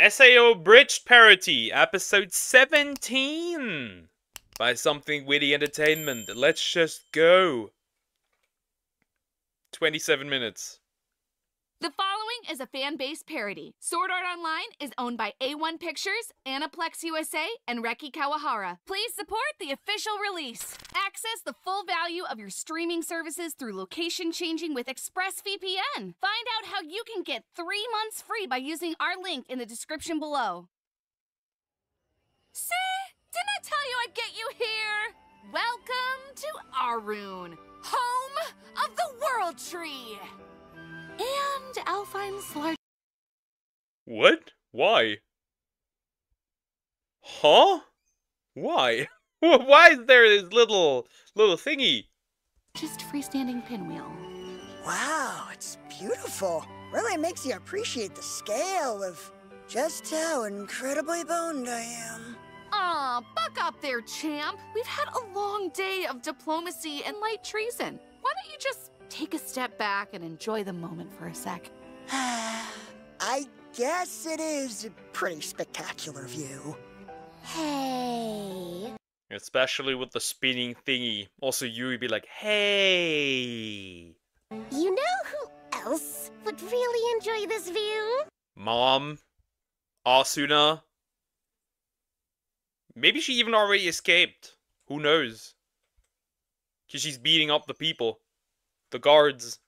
SAO Abridged Parody, episode 17 by Something Witty Entertainment. Let's just go. 27 minutes. The following is a fan-based parody. Sword Art Online is owned by A1 Pictures, Aniplex USA, and Reki Kawahara. Please support the official release. Access the full value of your streaming services through location changing with ExpressVPN. Find out how you can get 3 months free by using our link in the description below. See? Didn't I tell you I'd get you here? Welcome to Arun, home of the World Tree. And Alfine's large. What? Why? Huh? Why? Why is there this little thingy? Just freestanding pinwheel. Wow, it's beautiful. Really makes you appreciate the scale of just how incredibly boned I am. Aw, buck up there, champ. We've had a long day of diplomacy and light treason. Why don't you just take a step back and enjoy the moment for a sec? I guess it is a pretty spectacular view. Hey. Especially with the spinning thingy. Also, you would be like, hey. You know who else would really enjoy this view? Mom. Asuna. Maybe she even already escaped. Who knows? Because she's beating up the people. The guards.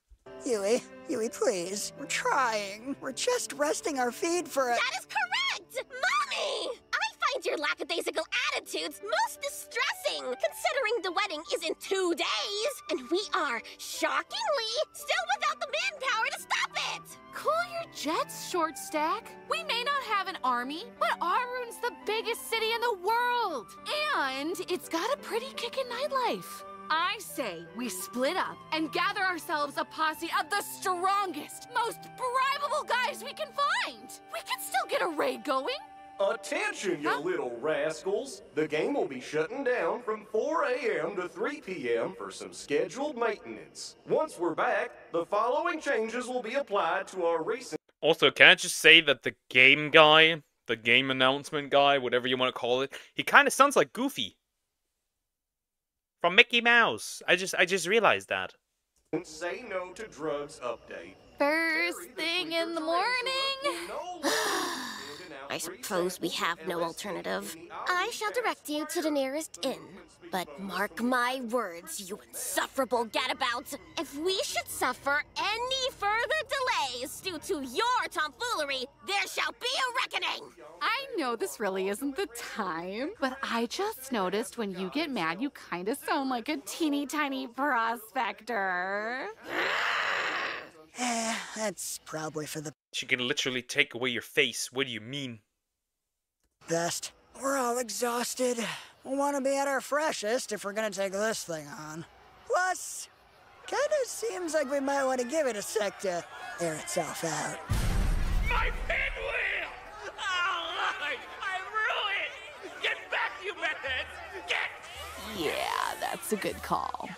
Yui, please. We're trying. We're just resting our feet for a— That is correct! Mommy! I find your lackadaisical attitudes most distressing, considering the wedding is in 2 days, and we are, shockingly, still without the manpower to stop it! Cool your jets, short stack. We may not have an army, but Arun's the biggest city in the world. And it's got a pretty kickin' nightlife. I say we split up and gather ourselves a posse of the strongest, most bribable guys we can find. We can still get a raid going. Attention, you little rascals. The game will be shutting down from 4 a.m. to 3 p.m. for some scheduled maintenance. Once we're back, the following changes will be applied to our recent... Also, can I just say that the game guy, the game announcement guy, whatever you want to call it, he kind of sounds like Goofy. From Mickey Mouse. I just realized that. Say No to Drugs update. First thing in the morning. I suppose we have no alternative. I shall direct you to the nearest inn. But mark my words, you insufferable gadabouts. If we should suffer any further delays due to your tomfoolery, there shall be a reckoning! I know this really isn't the time, but I just noticed when you get mad, you kind of sound like a teeny tiny prospector. That's probably for the She can literally take away your face. What do you mean? best. We're all exhausted. We want to be at our freshest if we're gonna take this thing on. Plus, kinda seems like we might want to give it a sec to air itself out. My pinwheel! Oh, I'm ruined! Get back, you methods! Get! Yeah, that's a good call.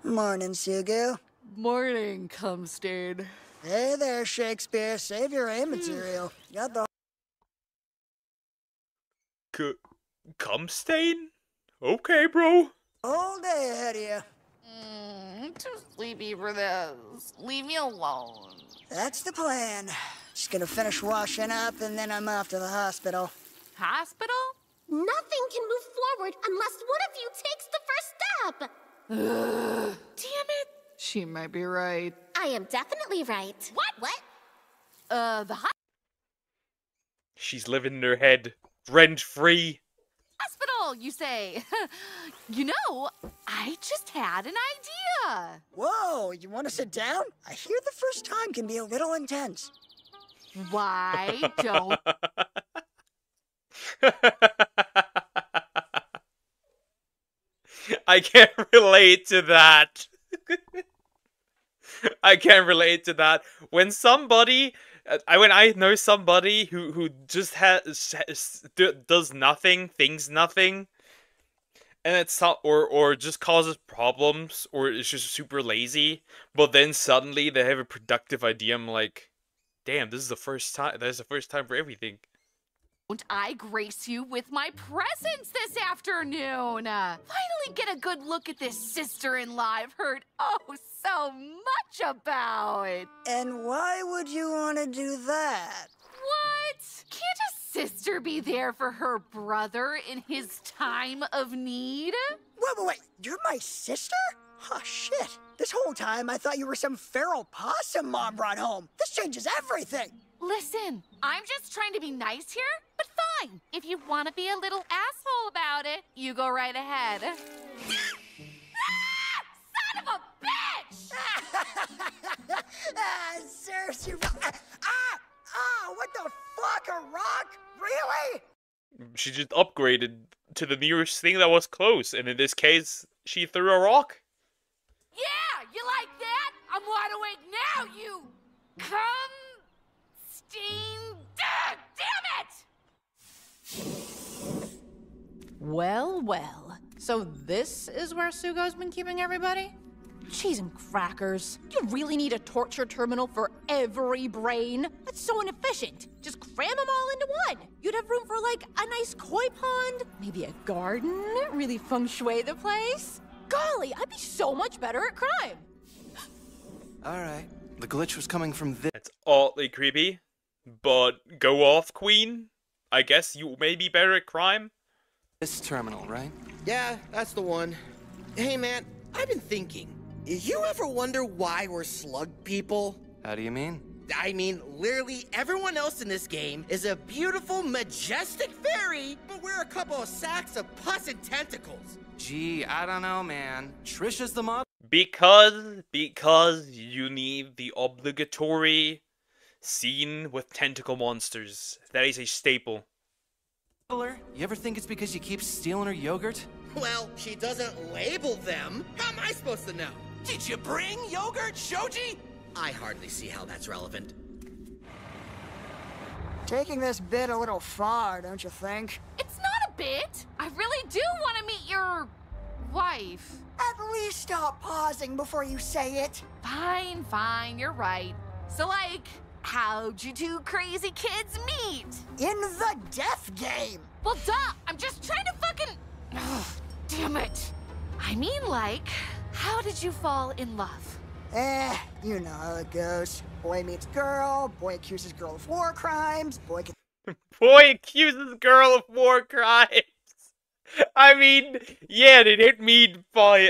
Morning, Sugu. Morning, Cumstain. Hey there, Shakespeare. Save your A material. Got the Cum stain? Okay, bro. whole day ahead of you. I'm too sleepy for this. Leave me alone. That's the plan. Just gonna finish washing up, and then I'm off to the hospital. Hospital? Nothing can move forward unless one of you takes the first step! Damn it. She might be right. I am definitely right. What? The She's living in her head. Rent-free. hospital, you say? You know, I just had an idea. Whoa, you want to sit down? I hear the first time can be a little intense. Why don't... I can't relate to that. I can't relate to that. When somebody, when I know somebody who just does nothing, thinks nothing, and it's not, or just causes problems, or is just super lazy, but then suddenly they have a productive idea. I'm like, Damn, this is the first time. That's the first time for everything. Won't I grace you with my presence this afternoon? Finally get a good look at this sister-in-law I've heard so much about. And why would you want to do that? What? Can't a sister be there for her brother in his time of need? Wait, you're my sister? Oh, shit. This whole time I thought you were some feral possum Mom brought home. This changes everything. Listen, I'm just trying to be nice here, but fine. If you want to be a little asshole about it, you go right ahead. Son of a bitch! Serves you. What the fuck? A rock? Really? She just upgraded to the nearest thing that was close, and in this case, she threw a rock. Yeah, you like that? I'm wide awake now, you steam. Damn it! Well, well. So this is where Sugo's been keeping everybody? Cheese and crackers. You really need a torture terminal for every brain? That's so inefficient. Just cram them all into one. You'd have room for, like, a nice koi pond, maybe a garden, really feng shui the place. Golly, I'd be so much better at crime. Alright, the glitch was coming from this. It's oddly creepy, but go off, Queen. I guess you may be better at crime. This terminal, right? Yeah, that's the one. Hey man, I've been thinking. You ever wonder why we're slug people? How do you mean? I mean, literally everyone else in this game is a beautiful, majestic fairy, but we're a couple of sacks of pus and tentacles. Gee, I don't know, man. Trisha's the model. Because you need the obligatory scene with tentacle monsters. That is a staple. You ever think it's because you keep stealing her yogurt? Well, she doesn't label them. How am I supposed to know? Did you bring yogurt, Shoji? I hardly see how that's relevant. Taking this bit a little far, don't you think? It's not a bit. I really do want to meet your wife. At least stop pausing before you say it. Fine, you're right. So, like, how'd you two crazy kids meet? In the death game. Well, duh, I'm just trying to fucking... Ugh, damn it. I mean, like, how did you fall in love? You know how it goes. Boy meets girl, boy accuses girl of war crimes, boy accuses girl of war crimes. I mean, yeah, they didn't mean by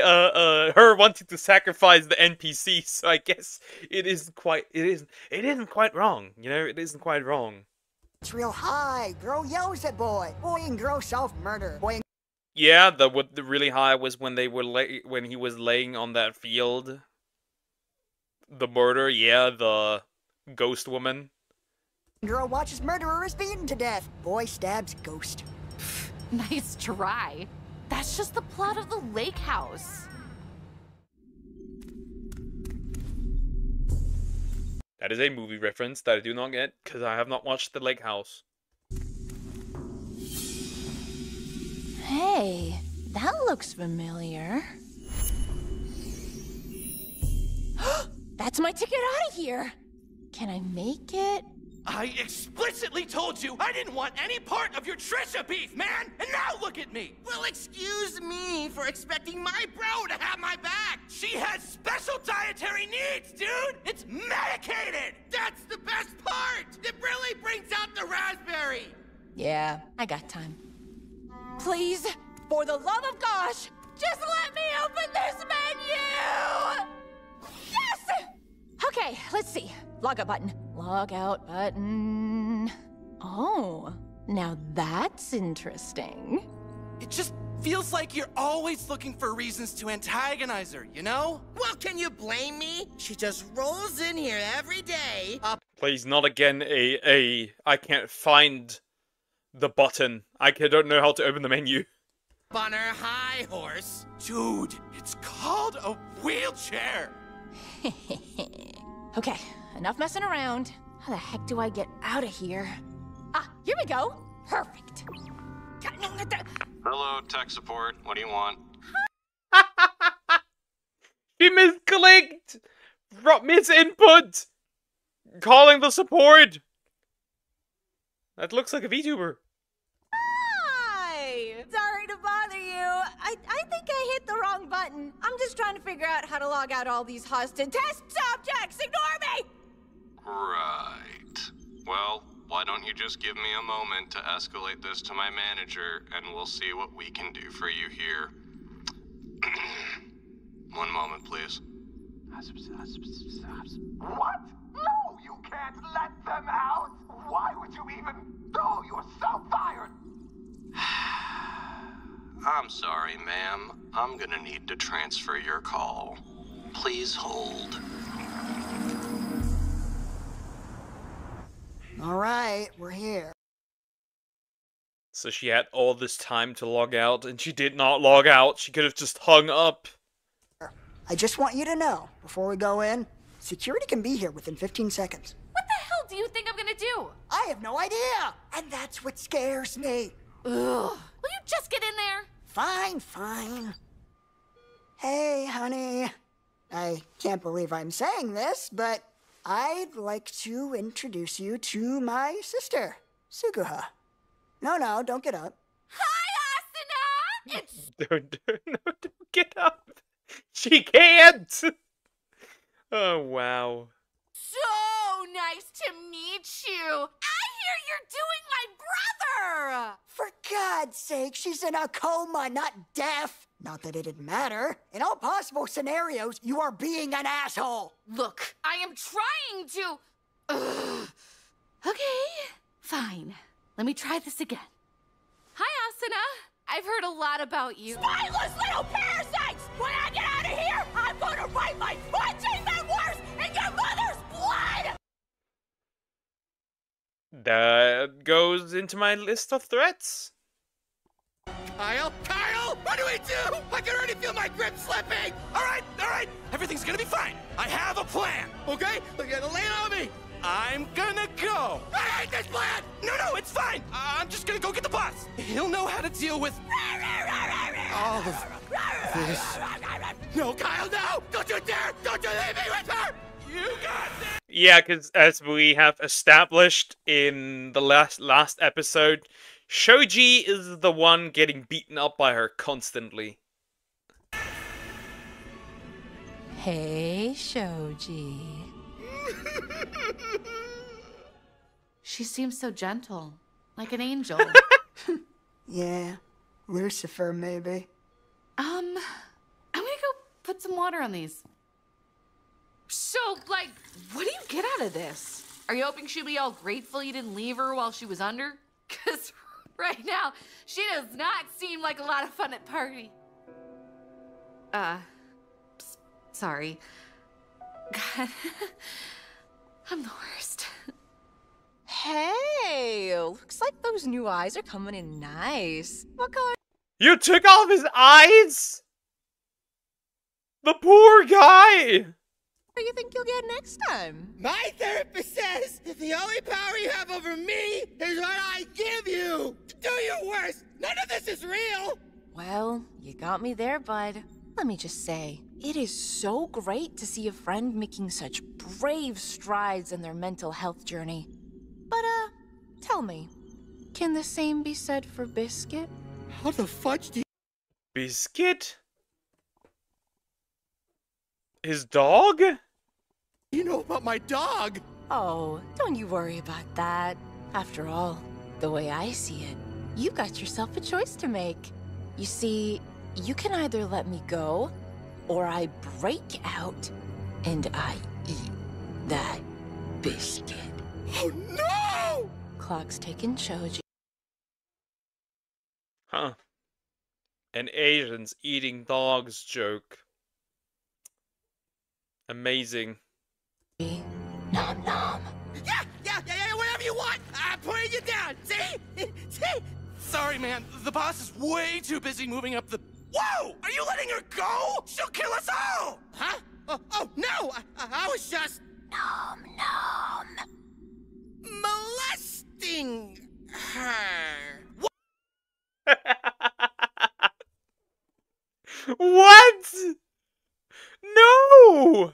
her wanting to sacrifice the NPC, so I guess it isn't quite wrong, you know, it isn't quite wrong. It's real high. Girl yells at boy. Boy and girl self-murder. Boy and... Yeah, the really high was when they were when he was laying on that field. The murder, yeah, the ghost woman. Girl watches murderer is beaten to death. Boy stabs ghost. Nice try. That's just the plot of the lake house. That is a movie reference that I do not get, because I have not watched The Lake House. Hey, that looks familiar. That's my ticket out of here. Can I make it? I explicitly told you I didn't want any part of your Trisha beef, man! And now look at me! Well, excuse me for expecting my bro to have my back! She has special dietary needs, dude! It's medicated! That's the best part! It really brings out the raspberry! Yeah, I got time. Please, for the love of gosh, just let me open this menu! Yes! Okay, let's see. Logout button. Logout button. Oh, now that's interesting. It just feels like you're always looking for reasons to antagonize her, you know? Well, can you blame me? She just rolls in here every day. Please, not again I can't find the button. I don't know how to open the menu. On her high horse. Dude, it's called a wheelchair! Okay, enough messing around. How the heck do I get out of here? Ah, here we go. Perfect. Hello, tech support. What do you want? She misclicked! Misinput! calling the support! That looks like a VTuber. Hi! Sorry to bother you. I think I hit the wrong button. I'm just trying to figure out how to log out all these hostage test subjects. Ignore me! Right. Well, why don't you just give me a moment to escalate this to my manager, and we'll see what we can do for you here. One moment, please. What? No, you can't let them out! Why would you even... Oh, you're so fired! I'm sorry, ma'am. I'm gonna need to transfer your call. Please hold. All right, we're here. So she had all this time to log out, and she did not log out. She could have just hung up. I just want you to know, before we go in, security can be here within 15 seconds. What the hell do you think I'm gonna do? I have no idea, and that's what scares me. Ugh. Will you just get in there? Fine, fine. Hey, honey. I can't believe I'm saying this, but I'd like to introduce you to my sister, Suguha. No, don't get up. Hi, Asuna! It's... Don't get up. She can't! Oh, wow. so nice to meet you. I hear you're doing my brother! For God's sake, she's in a coma, not deaf. Not that it'd matter. In all possible scenarios, you are being an asshole. Look, I am trying to... Ugh. Okay, fine. Let me try this again. Hi, Asuna. I've heard a lot about you. Spineless little parasites! When I get out of here, I'm gonna write my 14 memoirs in your mother's blood! That goes into my list of threats. Kyle, what do we do? I can already feel my grip slipping. All right, everything's gonna be fine. I have a plan. Okay, lay it on me. I'm gonna go. I hate this plan. No, it's fine. I'm just gonna go get the boss. He'll know how to deal with all of this. No, Kyle, no! Don't you dare! Don't you leave me with her! You got this. Yeah, because as we have established in the last episode, Shoji is the one getting beaten up by her constantly. Hey, Shoji. She seems so gentle, like an angel. Yeah, Lucifer, maybe. I'm gonna go put some water on these. So, like, what do you get out of this? Are you hoping she'll be all grateful you didn't leave her while she was under? Because right now, she does not seem like a lot of fun at Parody. Sorry. God, I'm the worst. Hey, looks like those new eyes are coming in nice. What color? You took off his eyes? The poor guy! What do you think you'll get next time? My therapist says that the only power you have over me is what I give you. Do your worst. None of this is real. Well, you got me there, bud. Let me just say, it is so great to see a friend making such brave strides in their mental health journey. But, tell me, can the same be said for Biscuit? How the fudge do you... Biscuit? His dog? You know about my dog? Oh, don't you worry about that. After all, the way I see it, you got yourself a choice to make. You see, you can either let me go, or I break out and I eat that biscuit. Oh no! Clock's ticking, Shoji. Huh. An Asian's eating dogs joke. Amazing. Nom nom. Yeah, whatever you want. I'm putting you down. See? See? Sorry, man. The boss is way too busy moving up the... Whoa! Are you letting her go? She'll kill us all! Huh? Oh no! I was just... Nom nom. molesting her. What? No!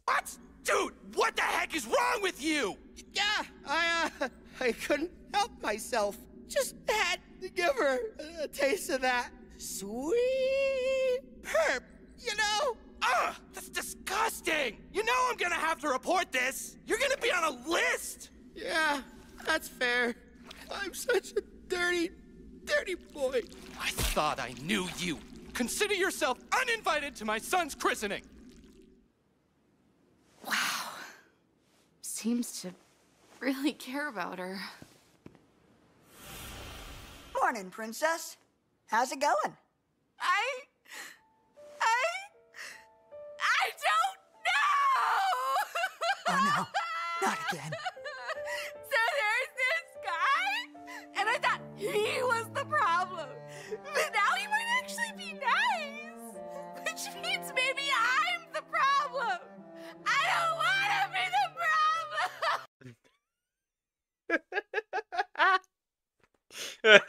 What? Dude, what the heck is wrong with you? I couldn't help myself. Just had to give her a taste of that sweet perp, you know? Ugh, that's disgusting! You know I'm gonna have to report this! You're gonna be on a list! Yeah, that's fair. I'm such a dirty boy. I thought I knew you. Consider yourself uninvited to my son's christening. Wow. Seems to really care about her. Morning, Princess. How's it going? I don't know! Oh no, not again. So there's this guy, and I thought he was the problem. But now he might actually be nice. Which means maybe I'm the problem. I don't want to be the problem.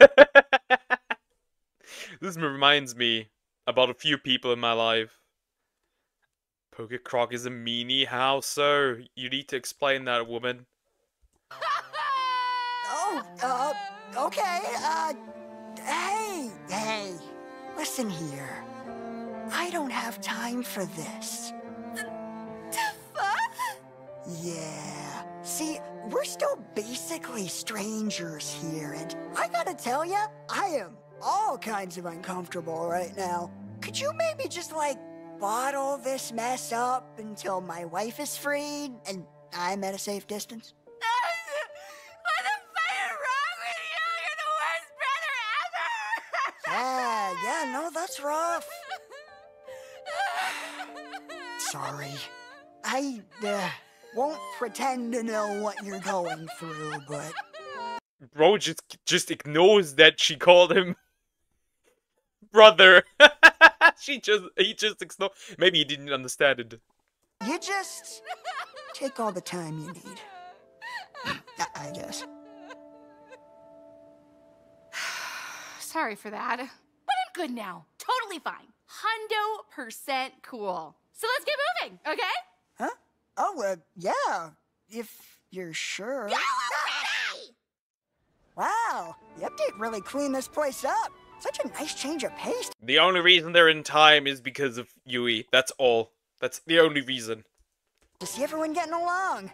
This reminds me about a few people in my life. Pokecroc is a meanie? How so? You need to explain that, woman. Oh, okay, hey, listen here. I don't have time for this. Yeah, see, we're still basically strangers here, and I gotta tell ya, I am all kinds of uncomfortable right now. Could you maybe just, like, bottle this mess up until my wife is freed and I'm at a safe distance? What the fuck is wrong with you? You're the worst brother ever! Yeah, no, that's rough. Sorry. I, won't pretend to know what you're going through, but... Bro just ignores that she called him brother. He just ignored. Maybe he didn't understand it. You just take all the time you need. I guess. Sorry for that. But I'm good now. Totally fine. 100% cool. So let's get moving, okay? Huh? Oh, yeah. If you're sure. Wow, the update really cleaned this place up. Such a nice change of pace. The only reason they're in time is because of Yui. That's all. That's the only reason. To see everyone getting along.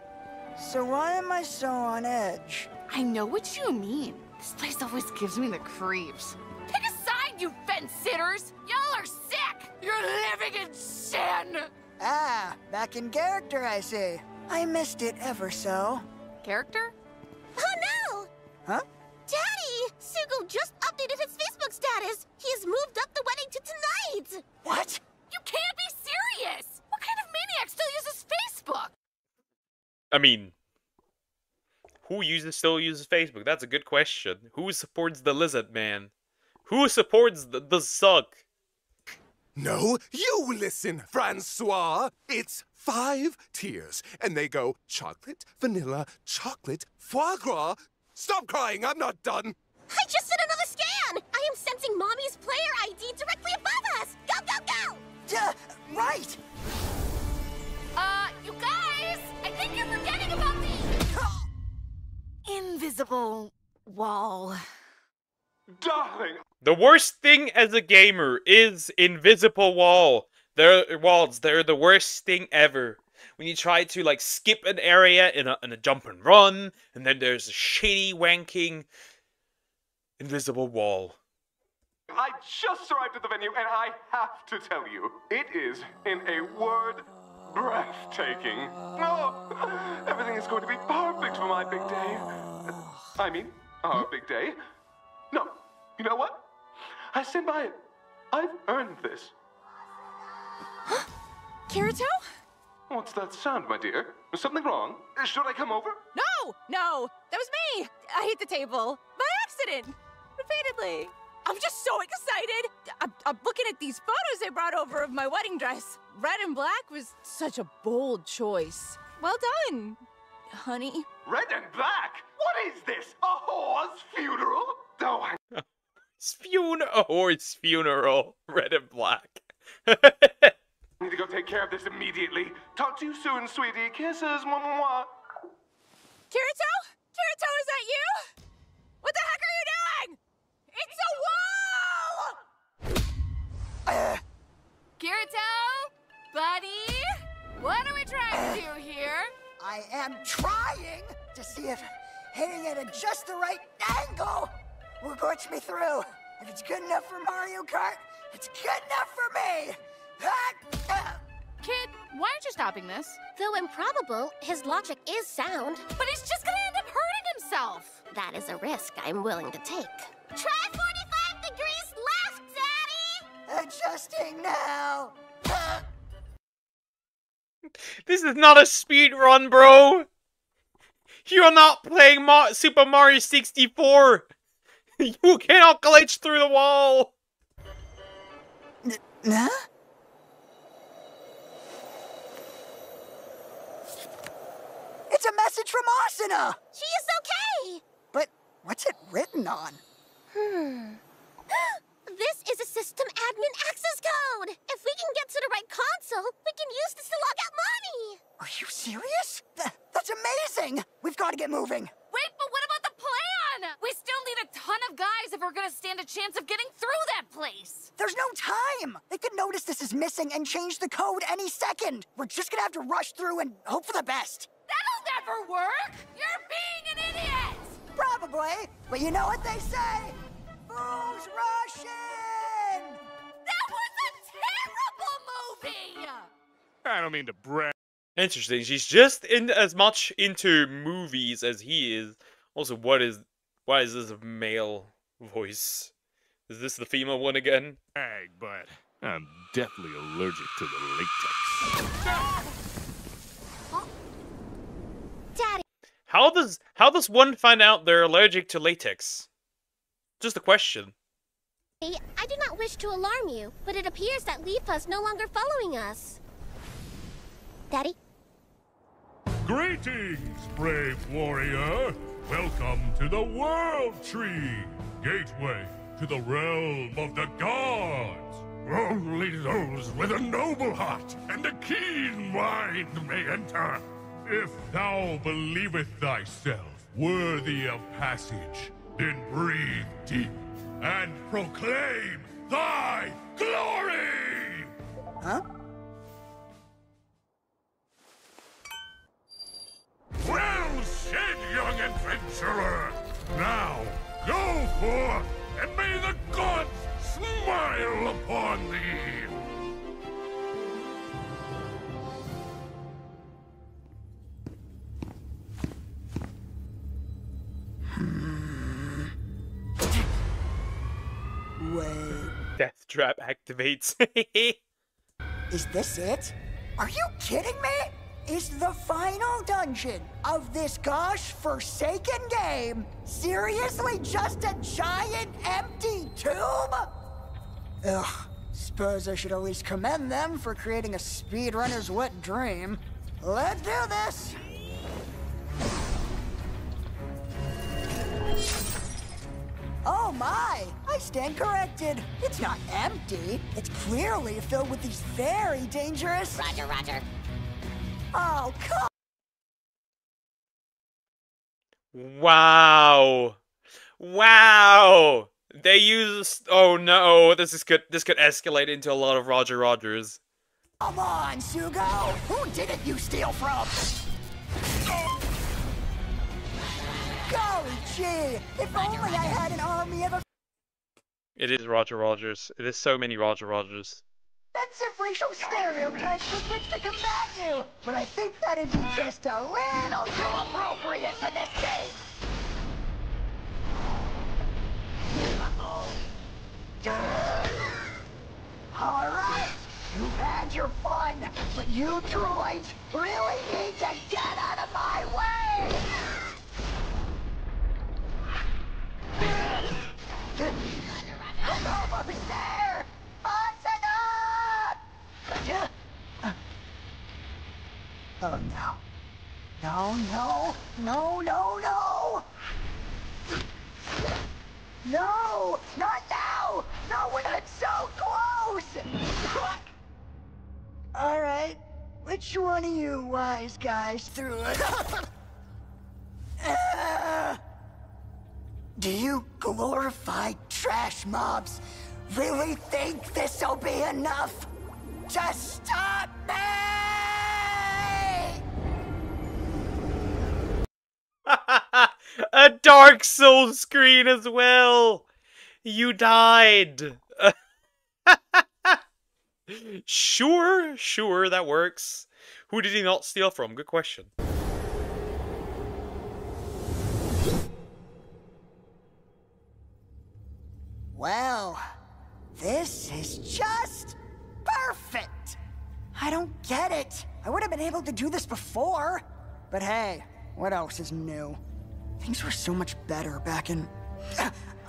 So why am I so on edge? I know what you mean. This place always gives me the creeps. Pick a side, you fence-sitters! Y'all are sick! You're living in sin! Ah, back in character, I see. I missed it ever so. Character? Oh no! Huh? Daddy! Sugo just updated his Facebook status. He's moved up the wedding to tonight. What? You can't be serious! What kind of maniac still uses Facebook? I mean, who still uses Facebook? That's a good question. Who supports the lizard man? Who supports the suck? No, you listen, Francois. It's 5 tiers, and they go chocolate, vanilla, chocolate, foie gras. Stop crying, I'm not done. I just did another scan. I am sensing Mommy's player ID directly above us. Go, go, go! Right! You guys! I think you're forgetting about the invisible wall. Darling! The worst thing as a gamer is invisible walls. They're the worst thing ever. When you try to like skip an area in a jump and run, and then there's a shitty wanking invisible wall. I just arrived at the venue, and I have to tell you, it is, in a word, breathtaking. Oh, everything is going to be perfect for my big day. I mean, our big day. No, you know what? I stand by it. I've earned this. Kirito? What's that sound, my dear? Is something wrong? Should I come over? No, that was me. I hit the table by accident, repeatedly. I'm just so excited. I'm looking at these photos they brought over of my wedding dress. Red and black was such a bold choice. Well done, honey. Red and black? What is this? A whore's funeral? Oh, I... A horse funeral. Red and black. need to go take care of this immediately. Talk to you soon, sweetie. Kisses. Mwah, mwah, mwah. Kirito? trying to see if hitting it at just the right angle will glitch me through. If it's good enough for Mario Kart, it's good enough for me. Kid, why aren't you stopping this? Though improbable, his logic is sound. But he's just gonna end up hurting himself. That is a risk I'm willing to take. Try 45 degrees left, Daddy! Adjusting now. This is not a speed run, bro. You're not playing Super Mario 64. You cannot glitch through the wall. Huh? It's a message from Asuna! She is okay! But what's it written on? This is a system admin access code! If we can get to the right console, we can use this to log out money! Are you serious? That's amazing! We've got to get moving. Wait, but what about the plan? We still need a ton of guys if we're gonna stand a chance of getting through that place. There's no time! They could notice this is missing and change the code any second. We're just gonna have to rush through and hope for the best. That'll never work! You're being an idiot! Probably, but you know what they say? Fools rush in! That was a terrible movie! I don't mean to brag. Interesting. She's just as much into movies as he is. Also, why is this a male voice? Is this the female one again? But I'm deathly allergic to the latex. Daddy. How does one find out they're allergic to latex? Just a question. I do not wish to alarm you, but it appears that Leafa is no longer following us. Daddy? Greetings, brave warrior! Welcome to the World Tree, gateway to the realm of the gods. Only those with a noble heart and a keen mind may enter. If thou believeth thyself worthy of passage, then breathe deep and proclaim thy glory! Huh? Well said, young adventurer! Now, go forth, and may the gods smile upon thee! Wait. Death trap activates. Is this it? Are you kidding me? Is the final dungeon of this gosh forsaken game seriously just a giant empty tomb? Ugh, suppose I should at least commend them for creating a speedrunner's wet dream. Let's do this! Oh my! I stand corrected. It's not empty. It's clearly filled with these very dangerous... Roger, roger. Oh, come... Wow. Wow. They use... Oh no, this could escalate into a lot of Roger Rogers. Come on, Sugo! Who didn't you steal from? Golly gee! If only I had an army of a... It is Roger Rogers. It is so many Roger Rogers. That's a racial stereotype with which to combat you, but I think that'd be just a little too appropriate for this game. Alright, you've had your fun, but you droids really need to get out of my way! I'm almost there! Oh no. No, no, no, no, no! No! Not now! No, we're not so close! Alright, which one of you wise guys threw it? Do you glorified trash mobs really think this'll be enough to stop me? A Dark Souls screen as well! You died! Sure, that works. Who did he not steal from? Good question. Well, this is just perfect! I don't get it. I would have been able to do this before. But hey, what else is new? Things were so much better back in...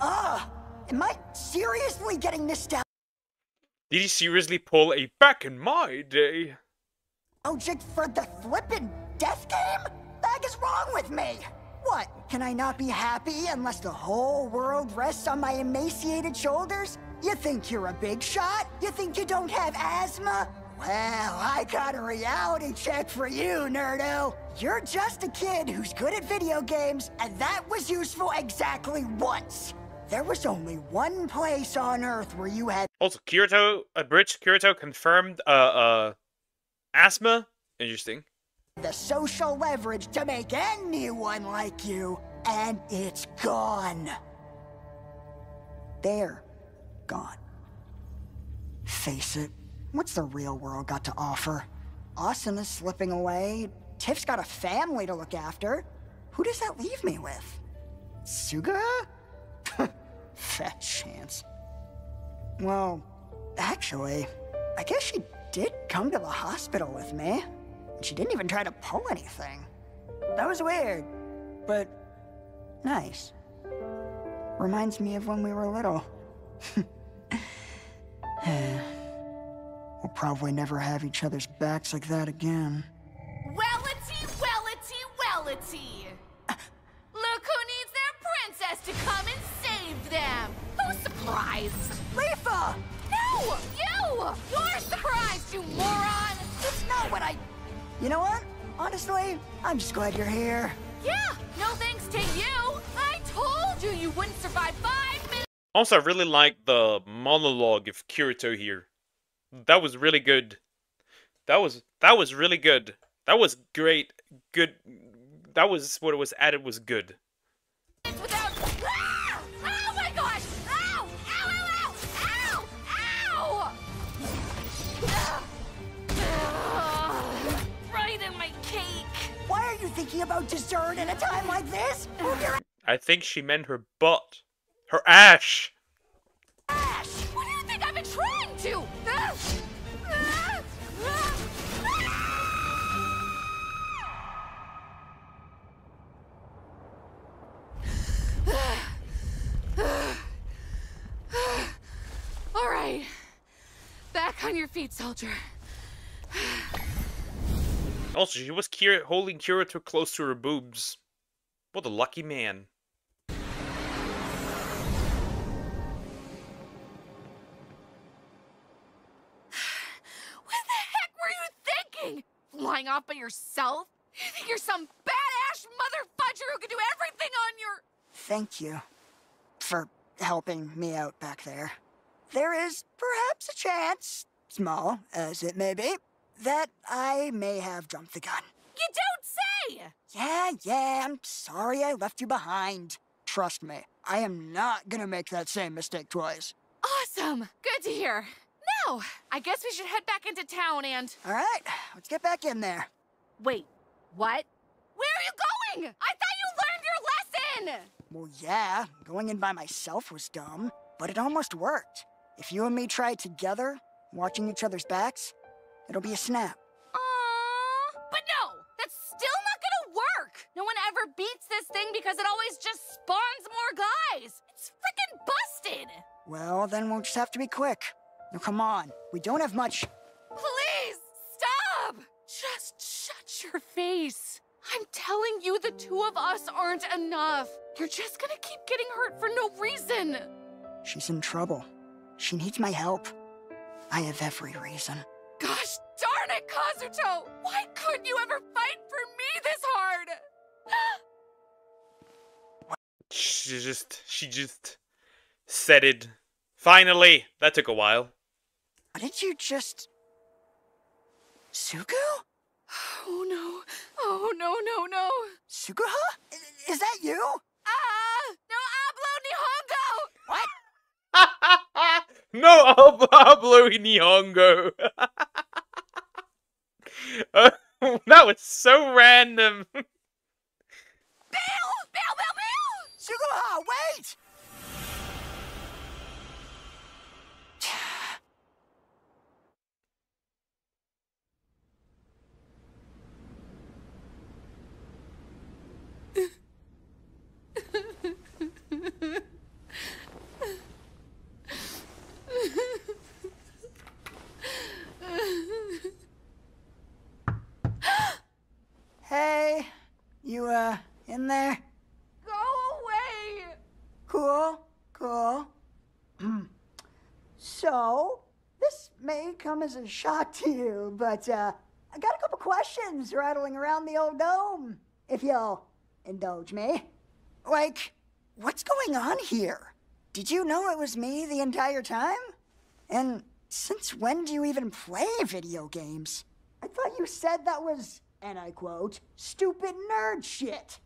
am I seriously getting nostalgic? Did he seriously pull a back in my day? Object for the flippin' death game? The heck is wrong with me? What, can I not be happy unless the whole world rests on my emaciated shoulders? You think you're a big shot? You think you don't have asthma? Well, I got a reality check for you, nerdo. You're just a kid who's good at video games, and that was useful exactly once. There was only one place on Earth where you had... Also, Abridged Kirito confirmed, asthma? Interesting. ...the social leverage to make anyone like you, and it's gone. They're gone. Face it, what's the real world got to offer? Austin is slipping away, Tiff's got a family to look after. Who does that leave me with? Suga? Fat chance. Well, actually, I guess she did come to the hospital with me. She didn't even try to pull anything. That was weird, but nice. Reminds me of when we were little. We'll probably never have each other's backs like that again. Wellity. Look who needs their princess to come and save them. Who's surprised? Leafa! No, you! You're surprised, you moron! That's not what I... You know what? Honestly, I'm just glad you're here. Yeah, no thanks to you. I told you you wouldn't survive 5 minutes. Also, I really like the monologue of Kirito here. That was really good. That was really good. That was great. Good. That was what it was added was good. Without... Ah! Oh my gosh! Ow! Ow! Ow! Ow! Ow! Ow! Right in my cake. Why are you thinking about dessert at a time like this? I think she meant her butt. Her ash. Ash! What do you think I've been trying to? All right. Back on your feet, soldier. Also, she was holding Kirito close to her boobs. What a lucky man. Flying off by yourself? You think you're some badass mother fudger who can do everything on your... Thank you for helping me out back there. There is perhaps a chance, small as it may be, that I may have jumped the gun. You don't say! Yeah, I'm sorry I left you behind. Trust me, I am not gonna make that same mistake twice. Awesome! Good to hear. Now, I guess we should head back into town and... All right, let's get back in there. Wait, what? Where are you going? I thought you learned your lesson! Well, yeah, going in by myself was dumb, but it almost worked. If you and me try it together, watching each other's backs, it'll be a snap. Aww. But no, that's still not gonna work! No one ever beats this thing because it always just spawns more guys! It's freaking busted! Well, then we'll just have to be quick. Now, come on. We don't have much... Please, stop! Just shut your face. I'm telling you, the two of us aren't enough. You're just gonna keep getting hurt for no reason. She's in trouble. She needs my help. I have every reason. Gosh darn it, Kazuto! Why couldn't you ever fight for me this hard? She just said it. Finally! That took a while. What did you just... Sugu? Oh no. Oh no. Suguha? Is that you? No hablo Nihongo. That was so random. Bail! Bail, bail, bail! Sugama, wait! Hey, you, in there? Go away! Cool, cool. So, this may come as a shock to you, but, I got a couple questions rattling around the old dome, if you'll indulge me. Like, what's going on here? Did you know it was me the entire time? And since when do you even play video games? I thought you said that was, and I quote, stupid nerd shit.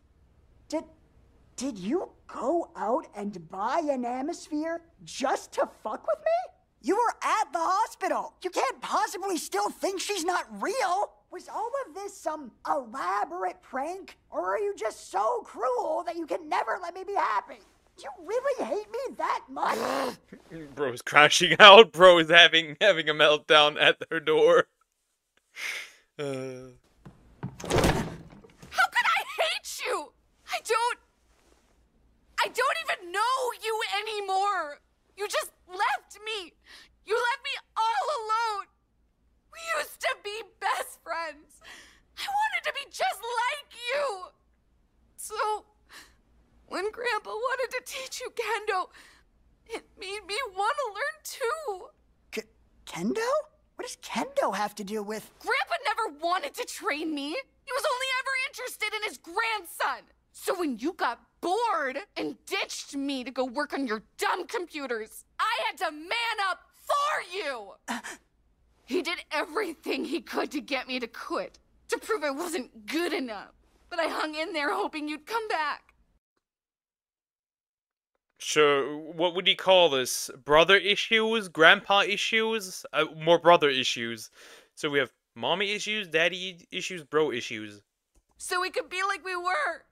Did you go out and buy an atmosphere just to fuck with me? You were at the hospital. You can't possibly still think she's not real. Was all of this some elaborate prank? Or are you just so cruel that you can never let me be happy? Do you really hate me that much? Bro's crashing out. Bro's having a meltdown at her door. How could I hate you? I don't even know you anymore. You just left me. You left me all alone. We used to be best friends. I wanted to be just like you. So, when Grandpa wanted to teach you kendo, it made me want to learn too. Kendo? What does kendo have to do with... Grandpa never wanted to train me. He was only ever interested in his grandson. So when you got bored and ditched me to go work on your dumb computers, I had to man up for you. He did everything he could to get me to quit, to prove I wasn't good enough. But I hung in there hoping you'd come back. So, what would you call this? Brother issues? Grandpa issues? More brother issues. So we have mommy issues, daddy issues, bro issues. So we could be like we were.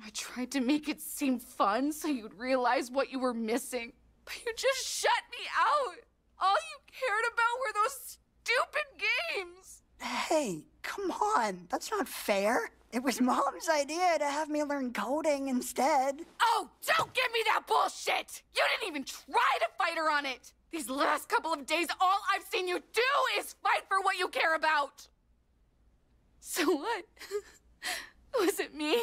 I tried to make it seem fun so you'd realize what you were missing. But you just shut me out. All you cared about were those stupid games. Hey, come on. That's not fair. It was Mom's idea to have me learn coding instead. Oh, don't give me that bullshit! You didn't even try to fight her on it! These last couple of days, all I've seen you do is fight for what you care about! So what? Was it me?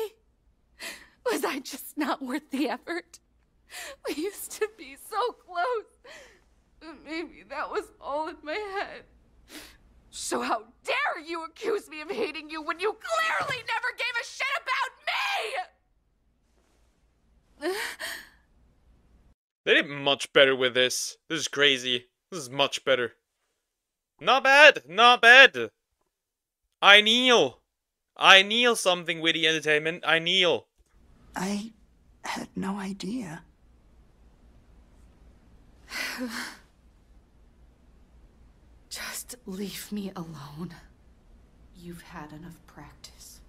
Was I just not worth the effort? We used to be so close. But maybe that was all in my head. So how dare you accuse me of hating you when you clearly never gave a shit about me? They did much better with this. This is crazy. This is much better. Not bad. Not bad. I kneel. I kneel something witty entertainment. I kneel. I had no idea. Just leave me alone. You've had enough practice.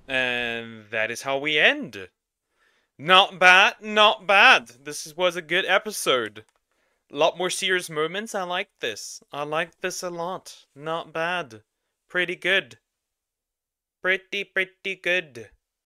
And that is how we end. Not bad, not bad. This was a good episode. A lot more serious moments. I like this. I like this a lot. Not bad. Pretty good. Pretty good.